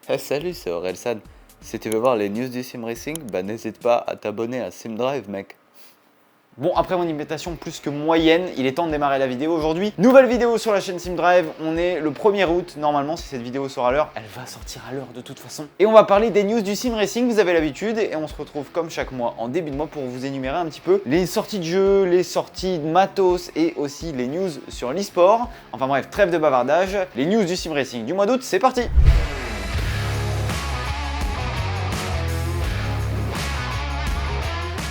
Hey, salut, c'est Orelsan. Si tu veux voir les news du Sim Racing, bah n'hésite pas à t'abonner à SimDrive, mec. Bon, après mon invitation plus que moyenne, il est temps de démarrer la vidéo aujourd'hui. Nouvelle vidéo sur la chaîne SimDrive, on est le 1er août. Normalement, si cette vidéo sort à l'heure, elle va sortir à l'heure de toute façon. Et on va parler des news du Sim Racing, vous avez l'habitude. Et on se retrouve comme chaque mois en début de mois pour vous énumérer un petit peu les sorties de jeux, les sorties de matos et aussi les news sur l'e-sport. Enfin bref, trêve de bavardage. Les news du Sim Racing du mois d'août, c'est parti!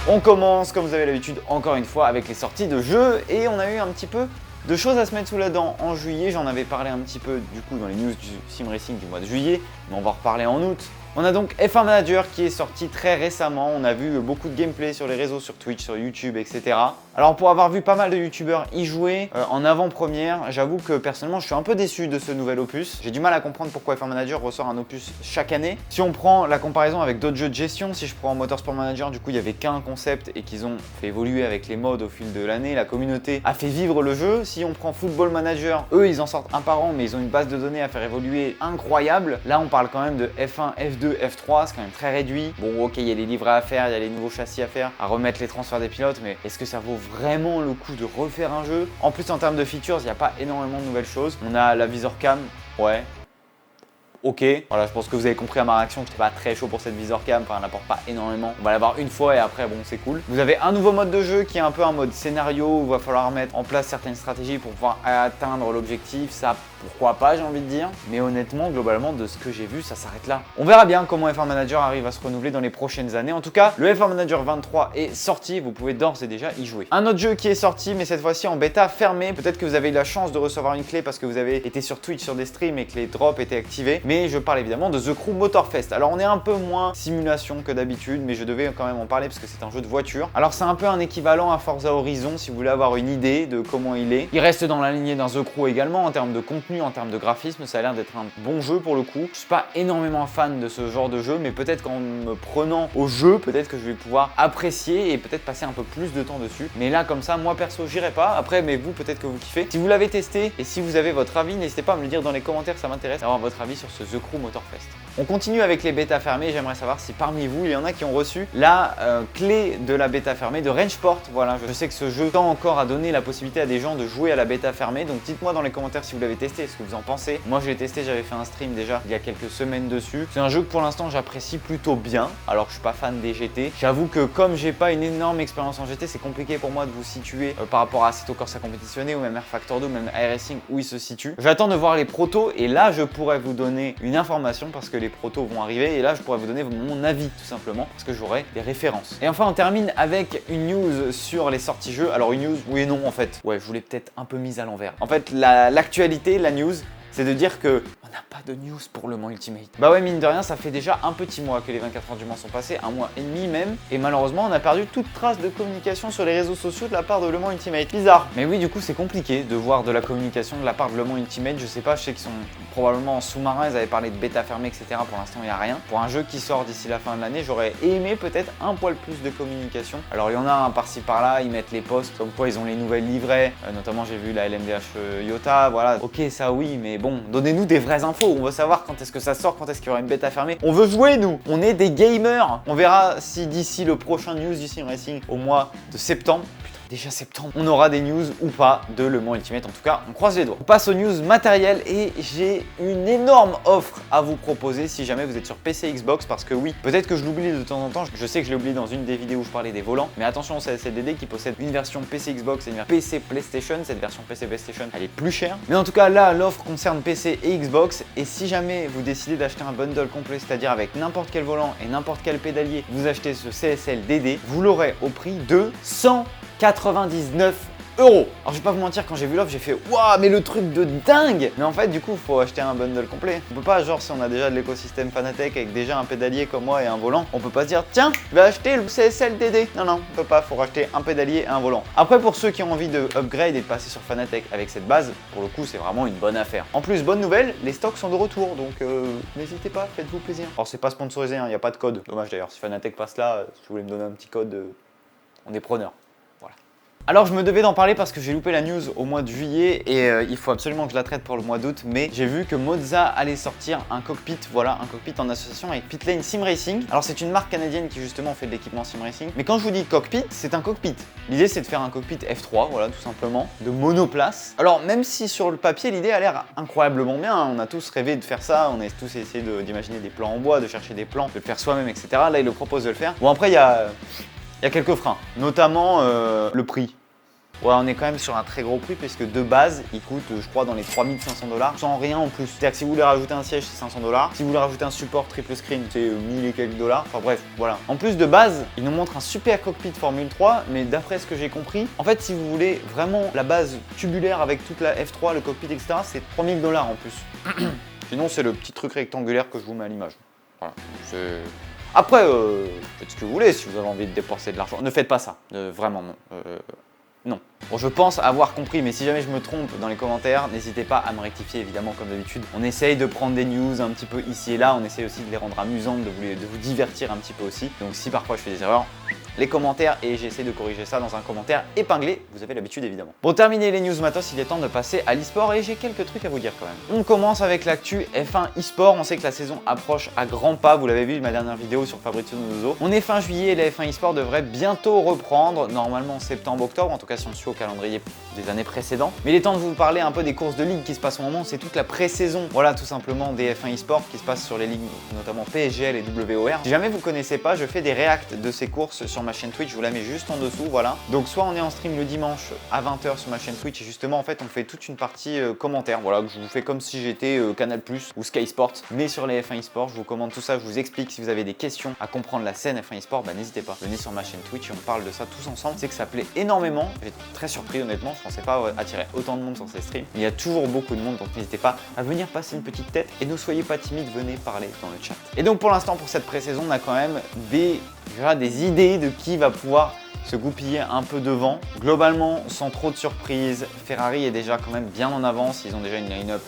On commence, comme vous avez l'habitude, encore une fois avec les sorties de jeux et on a eu un petit peu de choses à se mettre sous la dent en juillet. J'en avais parlé un petit peu du coup dans les news du Sim Racing du mois de juillet, mais on va en reparler en août. On a donc F1 Manager qui est sorti très récemment. On a vu beaucoup de gameplay sur les réseaux, sur Twitch, sur YouTube, etc. Alors pour avoir vu pas mal de youtubeurs y jouer en avant-première, j'avoue que personnellement je suis un peu déçu de ce nouvel opus. J'ai du mal à comprendre pourquoi F1 Manager ressort un opus chaque année. Si on prend la comparaison avec d'autres jeux de gestion, si je prends Motorsport Manager, du coup il n'y avait qu'un concept et qu'ils ont fait évoluer avec les modes au fil de l'année. La communauté a fait vivre le jeu. Si on prend Football Manager, eux ils en sortent un par an mais ils ont une base de données à faire évoluer incroyable. Là on parle quand même de F1, F2, F3, c'est quand même très réduit. Bon ok, il y a les livrets à faire, il y a les nouveaux châssis à faire, à remettre les transferts des pilotes, mais est-ce que ça vaut vraiment le coup de refaire un jeu? En plus en termes de features, il n'y a pas énormément de nouvelles choses. On a la visor cam, ouais. Ok, voilà, je pense que vous avez compris à ma réaction que j'étais pas très chaud pour cette visor cam, enfin elle n'apporte pas énormément. On va l'avoir une fois et après bon c'est cool. Vous avez un nouveau mode de jeu qui est un peu un mode scénario où il va falloir mettre en place certaines stratégies pour pouvoir atteindre l'objectif. Ça pourquoi pas, j'ai envie de dire. Mais honnêtement, globalement, de ce que j'ai vu, ça s'arrête là. On verra bien comment F1 Manager arrive à se renouveler dans les prochaines années. En tout cas, le F1 Manager 23 est sorti, vous pouvez d'ores et déjà y jouer. Un autre jeu qui est sorti, mais cette fois-ci en bêta fermée. Peut-être que vous avez eu la chance de recevoir une clé parce que vous avez été sur Twitch sur des streams et que les drops étaient activés. Mais je parle évidemment de The Crew Motorfest. Alors on est un peu moins simulation que d'habitude, mais je devais quand même en parler parce que c'est un jeu de voiture. Alors c'est un peu un équivalent à Forza Horizon si vous voulez avoir une idée de comment il est. Il reste dans la lignée d'un The Crew également en termes de contenu, en termes de graphisme. Ça a l'air d'être un bon jeu pour le coup. Je suis pas énormément fan de ce genre de jeu, mais peut-être qu'en me prenant au jeu, peut-être que je vais pouvoir apprécier et peut-être passer un peu plus de temps dessus. Mais là comme ça, moi perso, j'irai pas. Après, mais vous, peut-être que vous kiffez. Si vous l'avez testé et si vous avez votre avis, n'hésitez pas à me le dire dans les commentaires, ça m'intéresse d'avoir votre avis sur ce The Crew Motorfest. On continue avec les bêtas fermées. J'aimerais savoir si parmi vous, il y en a qui ont reçu la clé de la bêta fermée de Rangeport. Voilà, je sais que ce jeu tend encore à donner la possibilité à des gens de jouer à la bêta fermée. Donc dites-moi dans les commentaires si vous l'avez testé, ce que vous en pensez. Moi je l'ai testé, j'avais fait un stream déjà il y a quelques semaines dessus. C'est un jeu que pour l'instant j'apprécie plutôt bien, alors que je suis pas fan des GT. J'avoue que comme j'ai pas une énorme expérience en GT, c'est compliqué pour moi de vous situer par rapport à Assetto Corsa Competizione ou même R Factor 2 ou même iRacing où il se situe. J'attends de voir les protos et là je pourrais vous donner une information parce que les protos vont arriver et là je pourrais vous donner mon avis tout simplement parce que j'aurai des références. Et enfin on termine avec une news sur les sorties jeux. Alors une news, oui et non en fait. Ouais, je vous l'ai peut-être un peu mise à l'envers. En fait l'actualité, la news, c'est de dire que on n'a pas de news pour Le Mans Ultimate. Bah ouais, mine de rien, ça fait déjà un petit mois que les 24 heures du Mans sont passées, un mois et demi même, et malheureusement, on a perdu toute trace de communication sur les réseaux sociaux de la part de Le Mans Ultimate. Bizarre. Mais oui, du coup, c'est compliqué de voir de la communication de la part de Le Mans Ultimate. Je sais pas, je sais qu'ils sont probablement en sous-marin, ils avaient parlé de bêta fermée, etc. Pour l'instant, il n'y a rien. Pour un jeu qui sort d'ici la fin de l'année, j'aurais aimé peut-être un poil plus de communication. Alors, il y en a un par-ci par-là, ils mettent les posts comme quoi ils ont les nouvelles livrets, notamment j'ai vu la LMDH Iota, voilà. Ok, ça oui, mais bon, donnez-nous des vraies infos. On veut savoir quand est-ce que ça sort, quand est-ce qu'il y aura une bêta fermée. On veut jouer, nous. On est des gamers. On verra si d'ici le prochain news du Sim Racing au mois de septembre, déjà septembre, on aura des news ou pas de Le Mans Ultimate. En tout cas, on croise les doigts. On passe aux news matérielles et j'ai une énorme offre à vous proposer si jamais vous êtes sur PC Xbox parce que oui, peut-être que je l'oublie de temps en temps. Je sais que je l'ai oublié dans une des vidéos où je parlais des volants, mais attention, c'est CDD qui possède une version PC Xbox et une version PC PlayStation. Cette version PC PlayStation, elle est plus chère. Mais en tout cas, là, l'offre concerne PC et Xbox et si jamais vous décidez d'acheter un bundle complet, c'est-à-dire avec n'importe quel volant et n'importe quel pédalier, vous achetez ce CSL DD, vous l'aurez au prix de 199 €. Alors je vais pas vous mentir, quand j'ai vu l'offre, j'ai fait waouh, mais le truc de dingue. Mais en fait, du coup, faut acheter un bundle complet. On peut pas, genre, si on a déjà de l'écosystème Fanatec avec déjà un pédalier comme moi et un volant, on peut pas se dire tiens, je vais acheter le CSL DD. Non, non, on peut pas, faut racheter un pédalier et un volant. Après, pour ceux qui ont envie de upgrade et de passer sur Fanatec avec cette base, pour le coup, c'est vraiment une bonne affaire. En plus, bonne nouvelle, les stocks sont de retour, donc n'hésitez pas, faites-vous plaisir. Alors, c'est pas sponsorisé, il n'y a pas de code. Dommage d'ailleurs, si Fanatec passe là, si vous voulez me donner un petit code, on est preneur. Alors je me devais d'en parler parce que j'ai loupé la news au mois de juillet et il faut absolument que je la traite pour le mois d'août, mais j'ai vu que Moza allait sortir un cockpit, voilà, un cockpit en association avec Pitlane Sim Racing. Alors c'est une marque canadienne qui justement fait de l'équipement Sim Racing, mais quand je vous dis cockpit, c'est un cockpit. L'idée c'est de faire un cockpit F3, voilà, tout simplement, de monoplace. Alors même si sur le papier l'idée a l'air incroyablement bien, hein, on a tous rêvé de faire ça, on a tous essayé d'imaginer des plans en bois, de chercher des plans, de le faire soi-même, etc. Là il le propose de le faire. Bon après il y a quelques freins, notamment le prix. Ouais, on est quand même sur un très gros prix puisque de base, il coûte, je crois, dans les 3500 $ sans rien en plus. C'est-à-dire que si vous voulez rajouter un siège, c'est 500 $. Si vous voulez rajouter un support triple screen, c'est 1000 et quelques dollars. Enfin bref, voilà. En plus, de base, il nous montre un super cockpit Formule 3, mais d'après ce que j'ai compris, en fait, si vous voulez vraiment la base tubulaire avec toute la F3, le cockpit, etc., c'est 3000 $ en plus. Sinon, c'est le petit truc rectangulaire que je vous mets à l'image. Voilà. Après, faites ce que vous voulez si vous avez envie de dépenser de l'argent. Ne faites pas ça. Vraiment, non. Non. Bon, je pense avoir compris, mais si jamais je me trompe dans les commentaires, n'hésitez pas à me rectifier, évidemment, comme d'habitude. On essaye de prendre des news un petit peu ici et là, on essaye aussi de les rendre amusantes, de vous divertir un petit peu aussi. Donc si parfois je fais des erreurs, les commentaires et j'essaie de corriger ça dans un commentaire épinglé, vous avez l'habitude évidemment. Pour terminer les news matos, il est temps de passer à l'e-sport et j'ai quelques trucs à vous dire quand même. On commence avec l'actu F1 e-sport, on sait que la saison approche à grands pas, vous l'avez vu ma dernière vidéo sur Fabrizio Noso. On est fin juillet et la F1 e-sport devrait bientôt reprendre, normalement septembre-octobre, en tout cas si on suit au calendrier des années précédentes. Mais il est temps de vous parler un peu des courses de ligue qui se passent au moment, c'est toute la pré-saison, voilà tout simplement des F1 e-sport qui se passent sur les ligues, notamment PSGL et WOR. Si jamais vous connaissez pas, je fais des reacts de ces courses sur ma chaîne Twitch, je vous la mets juste en dessous, voilà. Donc soit on est en stream le dimanche à 20 h sur ma chaîne Twitch et justement en fait on fait toute une partie commentaires, voilà, que je vous fais comme si j'étais Canal+ ou Sky Sports, mais sur les F1 eSport, je vous commente tout ça, je vous explique. Si vous avez des questions à comprendre la scène F1 eSport, bah n'hésitez pas, venez sur ma chaîne Twitch et on parle de ça tous ensemble. C'est que ça plaît énormément, j'étais très surpris honnêtement, je pensais pas attirer autant de monde sur ces streams. Il y a toujours beaucoup de monde, donc n'hésitez pas à venir passer une petite tête et ne soyez pas timide, venez parler dans le chat. Et donc pour l'instant pour cette pré-saison, on a quand même déjà des idées de qui va pouvoir se goupiller un peu devant. Globalement, sans trop de surprises, Ferrari est déjà quand même bien en avance. Ils ont déjà une line-up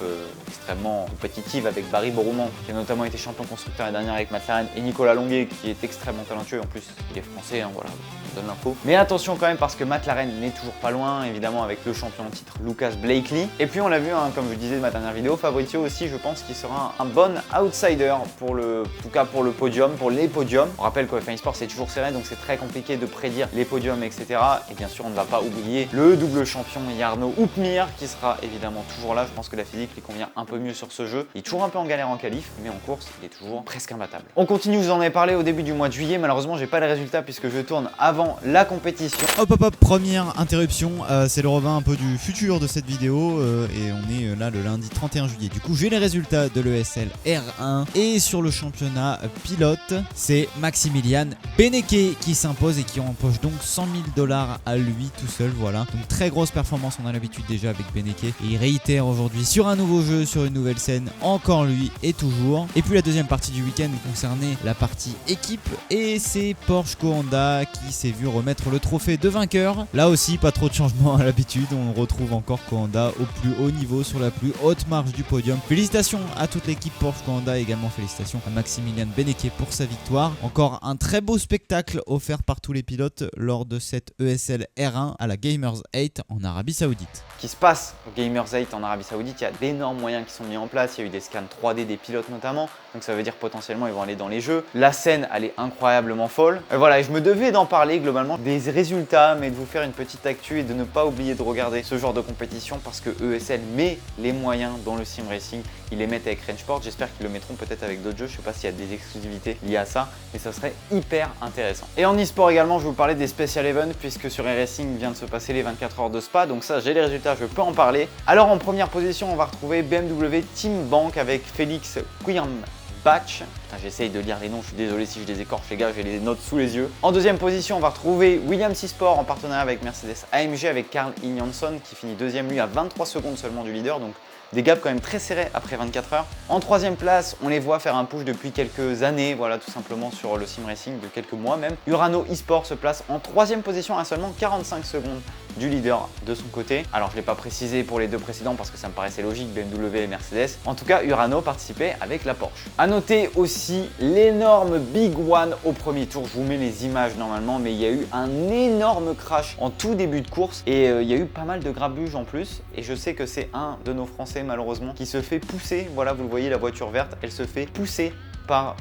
extrêmement compétitive avec Barry Boroumand, qui a notamment été champion constructeur l'année dernière avec McLaren, et Nicolas Longuet, qui est extrêmement talentueux. En plus, il est français, hein, voilà, je donne l'info. Mais attention quand même, parce que McLaren n'est toujours pas loin, évidemment, avec le champion en titre Lucas Blakely. Et puis, on l'a vu, hein, comme je vous disais de ma dernière vidéo, Fabrizio aussi, je pense qu'il sera un bon outsider pour en tout cas pour le podium, pour les podiums. On rappelle qu'au F1 eSport, c'est toujours serré, donc c'est très compliqué de prédire les podiums, etc. Et bien sûr, on ne va pas oublier le double champion Jarno Hoepmeer qui sera évidemment toujours là. Je pense que la physique lui convient un peu mieux sur ce jeu. Il est toujours un peu en galère en qualif, mais en course, il est toujours presque imbattable. On continue, je vous en ai parlé au début du mois de juillet. Malheureusement, j'ai pas les résultats puisque je tourne avant la compétition. Hop, première interruption. C'est le revin un peu du futur de cette vidéo et on est là le lundi 31 juillet. Du coup, j'ai les résultats de l'ESL R1 et sur le championnat pilote, c'est Maximilian Beneke qui s'impose et qui empoche donc 100 000 $ à lui tout seul, voilà. Donc très grosse performance, on a l'habitude déjà avec Beneke et il réitère aujourd'hui sur un nouveau jeu, sur une nouvelle scène, encore lui et toujours. Et puis la deuxième partie du week-end concernait la partie équipe et c'est Porsche Honda qui s'est vu remettre le trophée de vainqueur. Là aussi pas trop de changement à l'habitude, on retrouve encore Honda au plus haut niveau sur la plus haute marge du podium. Félicitations à toute l'équipe Porsche Honda et également félicitations à Maximilian Beneke pour sa victoire. Encore un très beau spectacle offert par tous les pilotes lors de cette ESL R1 à la Gamers 8 en Arabie Saoudite. Qui se passe au Gamers 8 en Arabie Saoudite, il y a d'énormes moyens qui sont mis en place, il y a eu des scans 3D des pilotes notamment, donc ça veut dire potentiellement ils vont aller dans les jeux. La scène elle est incroyablement folle. Voilà, et je me devais d'en parler globalement des résultats, mais de vous faire une petite actu et de ne pas oublier de regarder ce genre de compétition parce que ESL met les moyens dans le sim racing, ils les mettent avec Rangeport, j'espère qu'ils le mettront peut-être avec d'autres jeux, je sais pas s'il y a des exclusivités liées à ça, mais ça serait hyper intéressant. Et en e-sport également, je vais vous parler des Special Events puisque sur iRacing vient de se passer les 24 heures de Spa, donc ça j'ai les résultats, je peux en parler. Alors en première position, on va retrouver BMW Team Bank avec Félix Quirmbach. J'essaye de lire les noms, je suis désolé si je les écorche les gars, j'ai les notes sous les yeux. En deuxième position, on va retrouver Williams eSport en partenariat avec Mercedes AMG avec Carl Jansson qui finit deuxième lui à 23 secondes seulement du leader, donc des gaps quand même très serrés après 24 heures. En 3e place, on les voit faire un push depuis quelques années, voilà, tout simplement sur le sim racing, de quelques mois même. Urano Esport se place en 3e position à seulement 45 secondes du leader de son côté. Alors je ne l'ai pas précisé pour les deux précédents parce que ça me paraissait logique, BMW et Mercedes. En tout cas, Urano participait avec la Porsche. A noter aussi l'énorme Big One au premier tour. Je vous mets les images normalement, mais il y a eu un énorme crash en tout début de course et il y a eu pas mal de grabuge en plus. Et je sais que c'est un de nos Français malheureusement qui se fait pousser. Voilà, vous le voyez, la voiture verte, elle se fait pousser par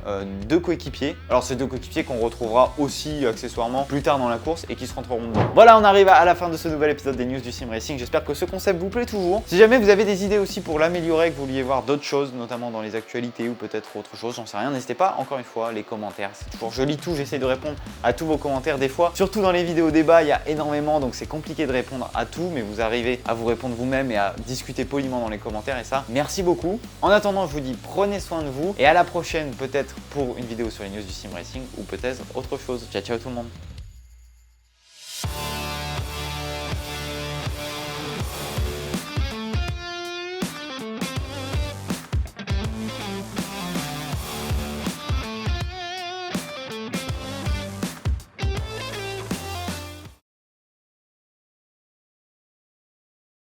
deux coéquipiers. Alors ces deux coéquipiers qu'on retrouvera aussi accessoirement plus tard dans la course et qui se rentreront dedans. Voilà, on arrive à la fin de ce nouvel épisode des news du Sim Racing. J'espère que ce concept vous plaît toujours. Si jamais vous avez des idées aussi pour l'améliorer, que vous vouliez voir d'autres choses, notamment dans les actualités ou peut-être autre chose, j'en sais rien, n'hésitez pas, encore une fois, les commentaires, c'est toujours, je lis tout, j'essaie de répondre à tous vos commentaires des fois. Surtout dans les vidéos débat, il y a énormément, donc c'est compliqué de répondre à tout, mais vous arrivez à vous répondre vous-même et à discuter poliment dans les commentaires et ça, merci beaucoup. En attendant, je vous dis prenez soin de vous et à la prochaine peut-être pour une vidéo sur les news du Sim Racing ou peut-être autre chose. Ciao ciao tout le monde.